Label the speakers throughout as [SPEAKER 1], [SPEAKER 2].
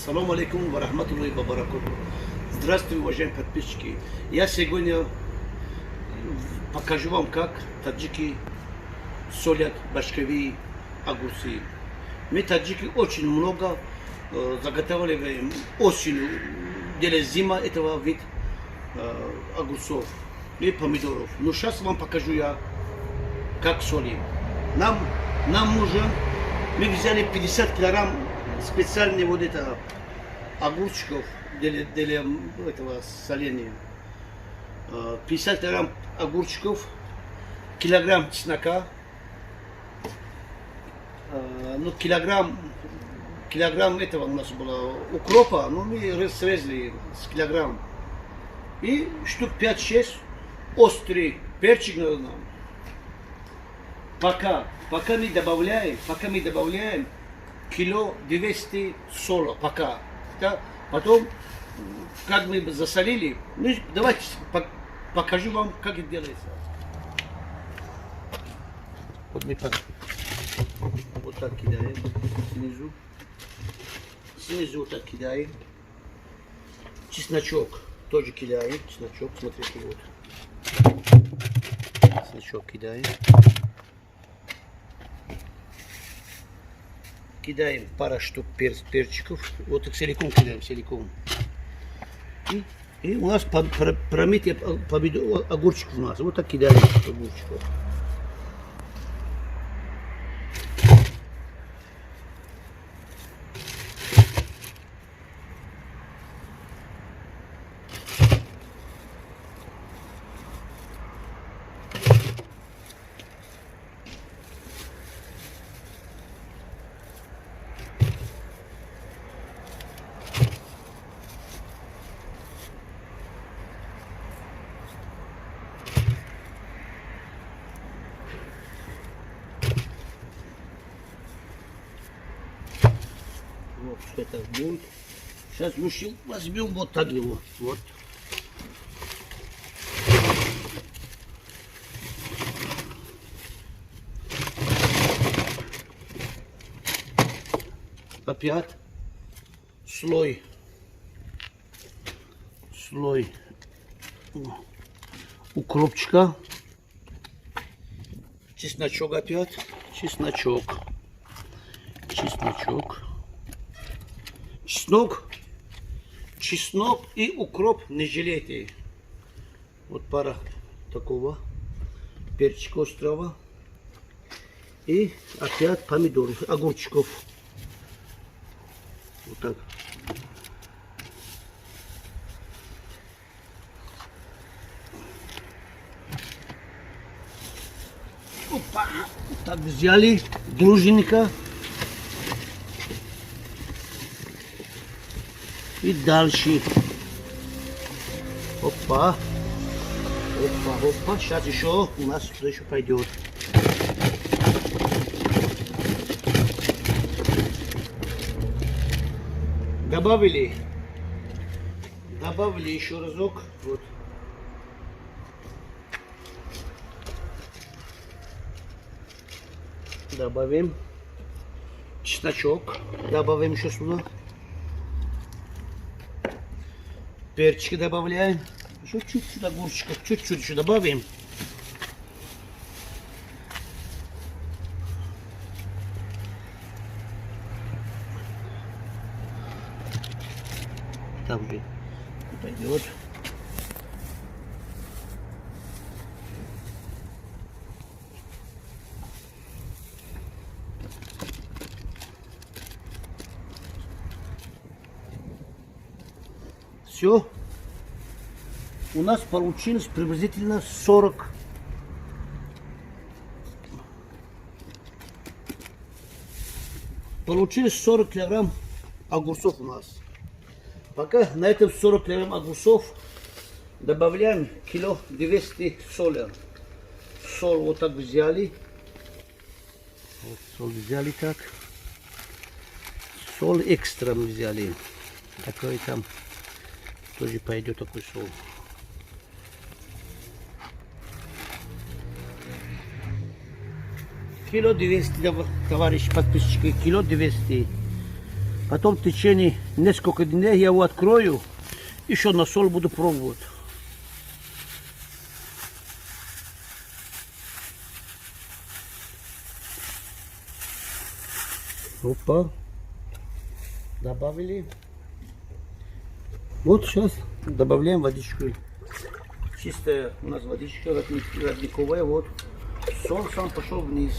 [SPEAKER 1] Ассаламу алейкум ва рахматуллахи ва баракатуху. Здравствуйте, уважаемые подписчики. Я сегодня покажу вам, как таджики солят башковые огурцы. Мы, таджики, очень много заготавливаем осенью, для зима этого вид огурцов и помидоров. Но сейчас вам покажу я, как солим. Нам нужен, мы взяли 50 килограмм специальный вот это огурчиков для этого соления. 50 грамм огурчиков, килограмм чеснока, ну килограмм этого у нас было укропа, ну мы срезали с килограмм. И штук 5-6 острый перчик надо нам. Пока мы добавляем кило 200 соли, пока. Да? Потом, как мы засолили, ну, давайте покажу вам, как это делается. Вот мы вот так кидаем снизу вот так кидаем. Чесночок тоже кидаем, чесночок, смотрите, вот. Чесночок кидаем. Кидаем пара штук перчиков, вот так целиком кидаем, целиком. И у нас промытый огурчик у нас, вот так кидаем огурчиков. Вот что это будет. Сейчас мы возьмем вот так его. Вот. Опять слой укропчика. Чесночок опять. Чеснок и укроп не жалейте. Вот пара такого перчика острого. И опять помидоров, огурчиков. Вот так. Опа. Так взяли дружненько. И дальше. Опа. Сейчас еще у нас сюда еще пойдет. Добавили еще разок. Вот. Добавим чесночок. Добавим еще сюда. Перчики добавляем. Еще чуть-чуть огурчиков, чуть-чуть еще добавим. Там же пойдет. Все. У нас получилось приблизительно 40 килограмм огурцов у нас. Пока на этом 40 килограмм огурцов добавляем кило 200 соли. Соль вот так взяли. Вот соль взяли так. Соль экстра мы взяли. Такой там тоже пойдет такой соль. Кило 200, товарищи подписчики, кило 200. Потом в течение нескольких дней я его открою. Еще на соль буду пробовать. Опа. Добавили. Вот сейчас добавляем водичку. Чистая у нас водичка родниковая. Вот. Соль сам пошел вниз.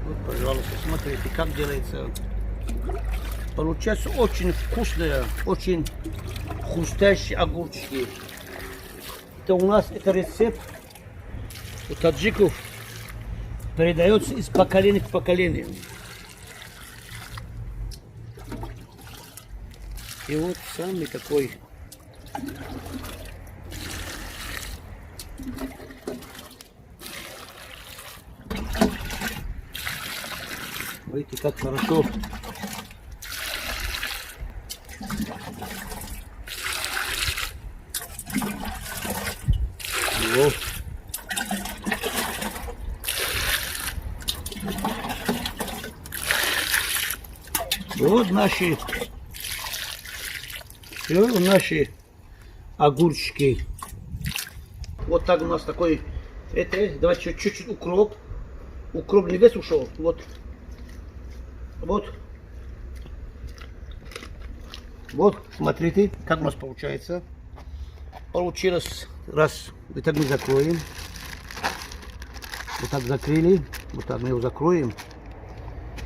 [SPEAKER 1] Вот, пожалуйста, смотрите, как делается. Получается очень вкусные, очень хрустящие огурчики. Это у нас это рецепт у таджиков передается из поколения в поколение. И вот самый такой видите, как хорошо. Вот. Вот наши огурчики. Вот так у нас такой. Это, давайте чуть-чуть укроп. Укроп не весь ушел. Вот. Вот. Вот, смотрите, как у нас получается. Получилось. Раз. Вот так мы закроем. Вот так закрыли. Вот так мы его закроем.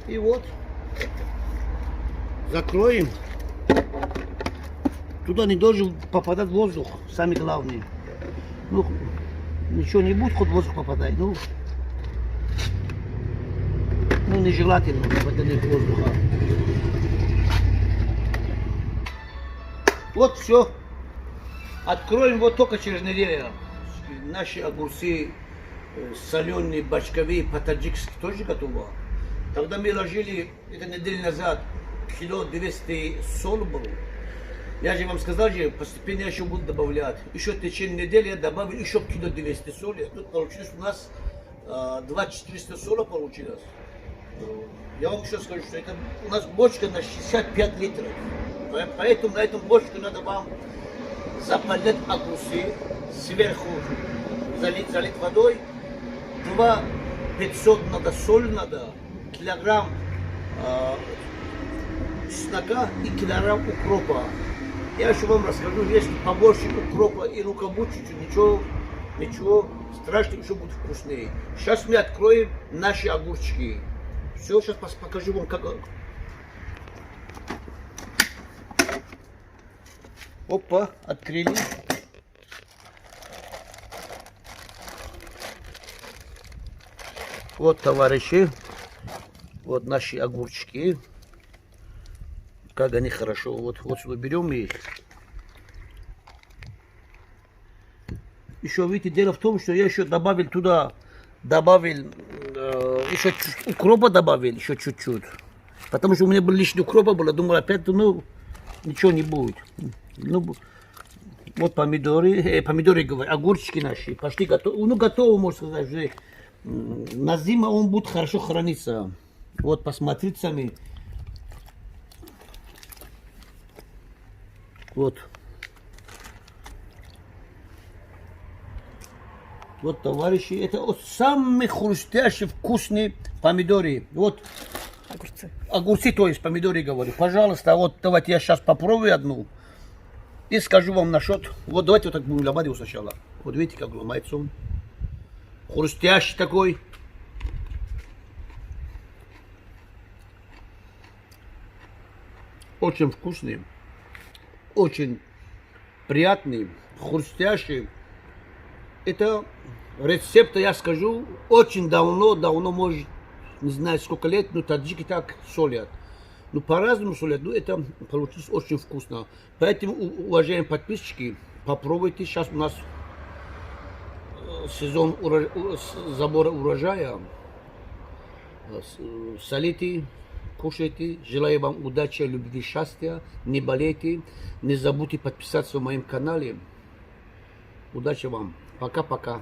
[SPEAKER 1] И вот. Закроем. Туда не должен попадать воздух. Самое главное. Ну, ничего не будет, хоть воздух попадает. Ну, нежелательно попадание воздуха. Вот все. Откроем вот только через неделю. Наши огурцы соленые, бочковые, по-таджикски тоже готовы. Тогда мы ложили, это неделю назад, кило 200 соль было. Я же вам сказал, что постепенно я еще буду добавлять. Еще в течение недели я добавил еще кило 200 соли. Тут получилось у нас 2400 соли получилось. Я вам еще скажу, что это у нас бочка на 65 литров. Поэтому на эту бочку надо вам запалить огурцы, сверху залить водой, 500 надо соль, надо, килограмм чеснока и килограмм укропа. Я еще вам расскажу, если побольше укропа и лука будет чуть-чуть, ничего страшного, еще будет вкуснее. Сейчас мы откроем наши огурчики. Все, сейчас покажу вам, как. Опа, открыли. Вот, товарищи, вот наши огурчики. Как они хорошо. Вот сюда берем их. Еще, видите, дело в том, что я еще добавил туда, еще укропа добавил, еще чуть-чуть. Потому что у меня был лишний укропа было, думал, опять, ну, ничего не будет. Ну, вот помидоры, говорю, огурчики наши, почти готовы. Ну, готовы, можно сказать, уже на зиму он будет хорошо храниться. Вот, посмотрите сами. Вот. Вот, товарищи, это вот самые хрустящие, вкусные помидоры. Вот. Огурцы. Огурцы, то есть помидоры, говорю. Пожалуйста, вот давайте я сейчас попробую одну. И скажу вам насчет. Вот давайте вот так будем ломать его сначала. Вот видите, как ломается он. Хрустящий такой. Очень вкусный. Очень приятный. Хрустящий. Это рецепт, я скажу, очень давно, может, не знаю сколько лет, но таджики так солят. Ну, по-разному солят, но это получилось очень вкусно. Поэтому, уважаемые подписчики, попробуйте. Сейчас у нас сезон забора урожая. Солите, кушайте. Желаю вам удачи, любви, счастья. Не болейте. Не забудьте подписаться на моем канале. Удачи вам. Пока-пока.